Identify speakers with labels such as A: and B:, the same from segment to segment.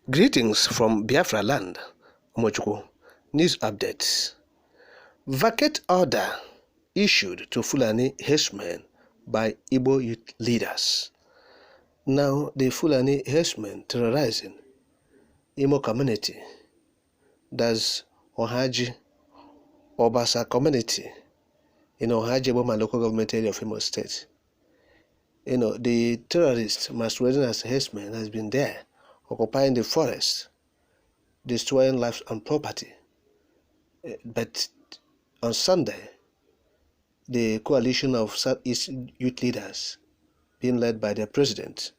A: Greetings from Biafra land, Omochukwu. News updates. Vacate order issued to Fulani herdsmen by Igbo youth leaders. Now the Fulani herdsmen terrorizing Imo community, that's Ohaji, Obasa community, in Ohaji Boma local government area of Imo State. The terrorists masquerading as herdsmen has been there, occupying the forest, destroying lives and property. But on Sunday, the coalition of Southeast youth leaders, being led by their president,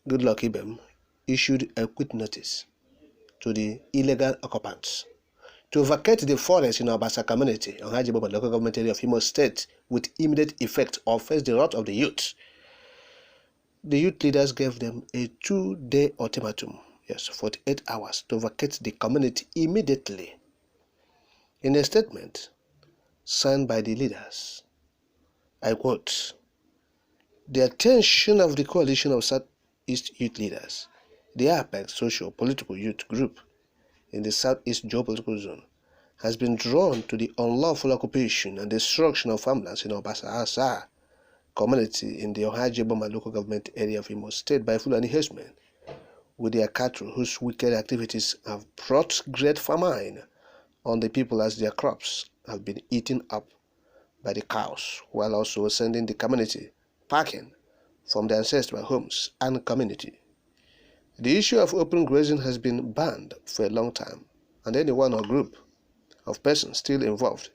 A: Goodluck Ibem, issued a quit notice to the illegal occupants to vacate the forest in Obasa community on Hajiboma local government area of Imo State with immediate effect or face the wrath of the youth. The youth leaders gave them a 2-day ultimatum, 48 hours, to vacate the community immediately. In a statement signed by the leaders, I quote, "The attention of the coalition of Southeast youth leaders, the apex socio-political youth group in the Southeast geopolitical zone, has been drawn to the unlawful occupation and destruction of farmlands in Obasa community in the Ohajiboma local government area of Imo State by Fulani herdsmen with their cattle, whose wicked activities have brought great famine on the people as their crops have been eaten up by the cows, while also sending the community packing from their ancestral homes and community. The issue of open grazing has been banned for a long time, and anyone or group of persons still involved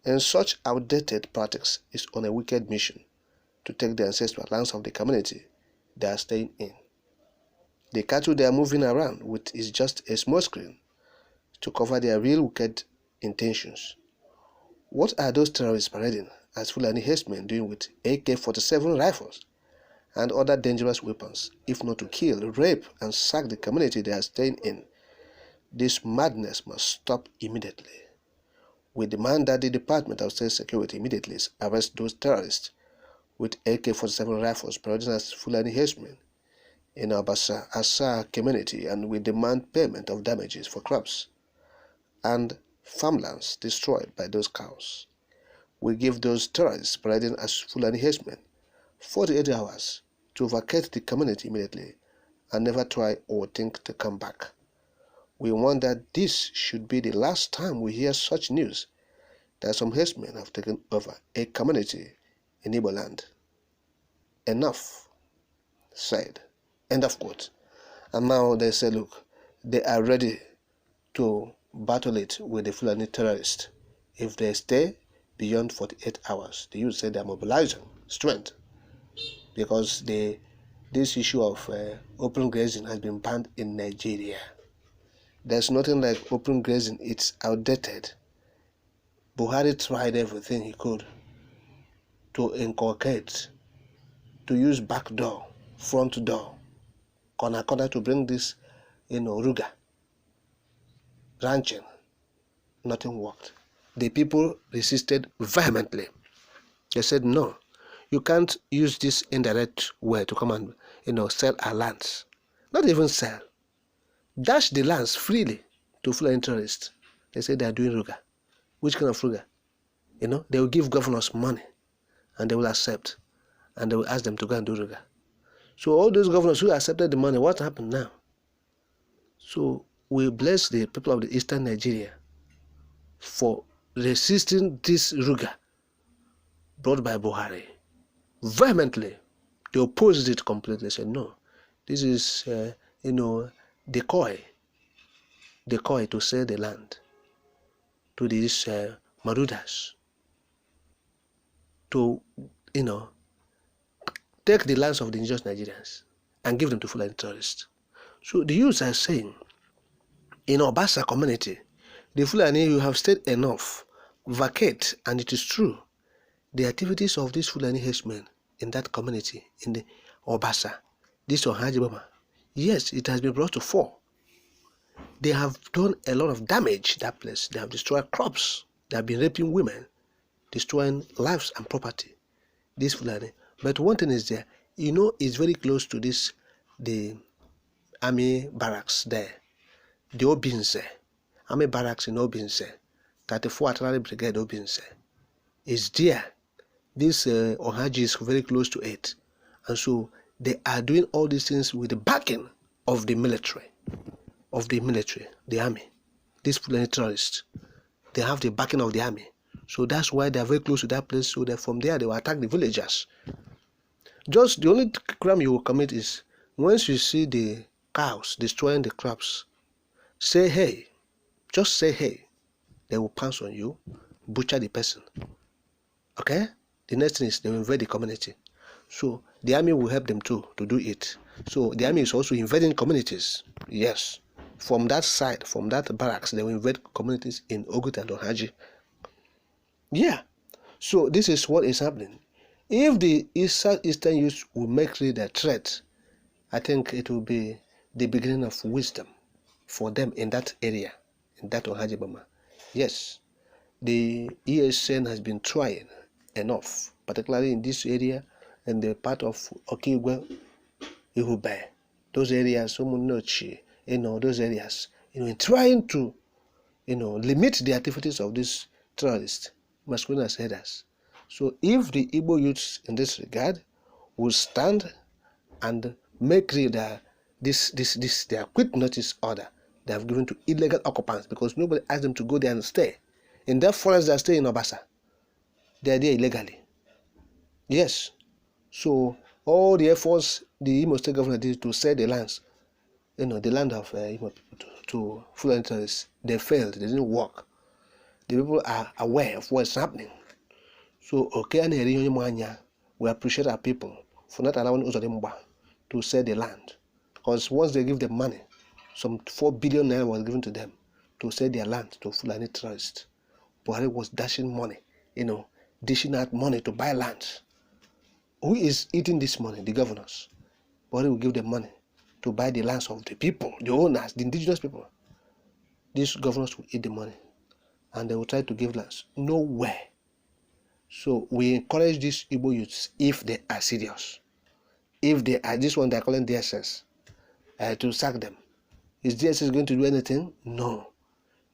A: in such outdated practice is on a wicked mission to take the ancestral lands of the community they are staying in. The cattle they are moving around with is just a small screen to cover their real wicked intentions. What are those terrorists parading as Fulani herdsmen doing with AK-47 rifles and other dangerous weapons, if not to kill, rape, and sack the community they are staying in? This madness must stop immediately. We demand that the Department of State Security immediately arrest those terrorists with AK-47 rifles parading as Fulani herdsmen in our Asa community, and we demand payment of damages for crops and farmlands destroyed by those cows. We give those terrorists parading as Fulani herdsmen 48 hours to vacate the community immediately and never try or think to come back. We want that this should be the last time we hear such news that some herdsmen have taken over a community in Igbo land. Enough said. End of quote. And now they say, look, they are ready to battle it with the Fulani terrorists if they stay beyond 48 hours. The youth say they are mobilizing strength because this issue of open grazing has been banned in Nigeria. There's nothing like open grazing. It's outdated. Buhari tried everything he could to inculcate, to use back door, front door, corner to bring this, Ruga, ranching. Nothing worked. The people resisted vehemently. They said, no, you can't use this indirect way to come and, sell our lands. Not even sell. Dash the lands freely to Fulani terrorists. They said they are doing Ruga. Which kind of Ruga? They will give governors money and they will accept, and they will ask them to go and do Ruga. So all those governors who accepted the money, what happened now? So we bless the people of the eastern Nigeria for resisting this Ruga brought by Buhari. Vehemently, they opposed it completely. Said, no, this is, decoy to sell the land to these Marudas, to, take the lands of the indigenous Nigerians and give them to Fulani terrorists. So the youths are saying, in Obasa community, the Fulani, you have stayed enough, vacate, and it is true. The activities of these Fulani herdsmen in that community, in the Obasa, this Ohajiboma, yes, it has been brought to fore. They have done a lot of damage to that place. They have destroyed crops. They have been raping women, destroying lives and property. This Fulani. But one thing is there, it's very close to this, the army barracks there. The Obinze, army barracks in Obinze, 34 Artillery Brigade Obinze, is there. This Ohaji is very close to it. And so they are doing all these things with the backing of the military, the army. These Fulani terrorists, they have the backing of the army. So that's why they are very close to that place. So that from there they will attack the villagers. Just the only crime you will commit is once you see the cows destroying the crops, say hey. Just say hey. They will pounce on you, butcher the person. Okay? The next thing is they will invade the community. So the army will help them too to do it. So the army is also invading communities. Yes. From that side, from that barracks, they will invade communities in Ogut and Ohaji. Yeah. So this is what is happening. If the Eastern youth will make it a threat, I think it will be the beginning of wisdom for them in that area, in that Ohaji Bama. Yes. The ESN has been trying enough, particularly in this area and the part of Okigwe, Ihube, those areas, Somunochi, those areas, in trying to, limit the activities of these terrorists, masquerading as headers. So if the Igbo youths in this regard will stand and make their quick notice order they have given to illegal occupants, because nobody asked them to go there and stay. In that forest they are staying in Obasa. They are there illegally. Yes. So all the efforts the Imo State government did to sell the lands, the land of Imo people to Fulani terrorists, they failed. They didn't work. The people are aware of what's happening. So we appreciate our people for not allowing Uzodimba to sell the land. Because once they give them money, some 4 billion naira was given to them to sell their land to Fulani terrorists. Buhari was dashing money, dishing out money to buy land. Who is eating this money? The governors. Buhari will give them money to buy the lands of the people, the owners, the indigenous people. These governors will eat the money and they will try to give lands. Nowhere. So we encourage these Igbo youths, if they are serious, if they are, this one they are calling DSS, to sack them. Is DSS going to do anything? No.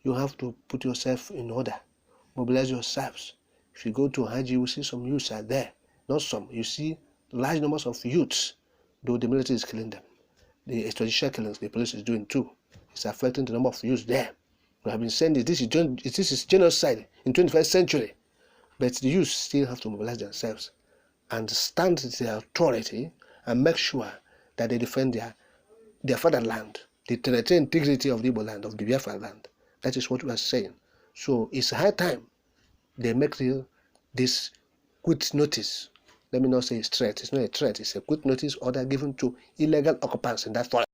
A: You have to put yourself in order. Mobilize yourselves. If you go to Haji, you will see some youths are there. Not some. You see large numbers of youths, though the military is killing them. The extrajudicial killings the police is doing too. It's affecting the number of youths there. We have been saying this is genocide in 21st century. But the youths still have to mobilize themselves and stand their authority and make sure that they defend their fatherland, the territorial integrity of the Igbo land, of the Biafra land. That is what we are saying. So it's high time they make this quit notice. Let me not say it's threat. It's not a threat. It's a quit notice order given to illegal occupants in that forest.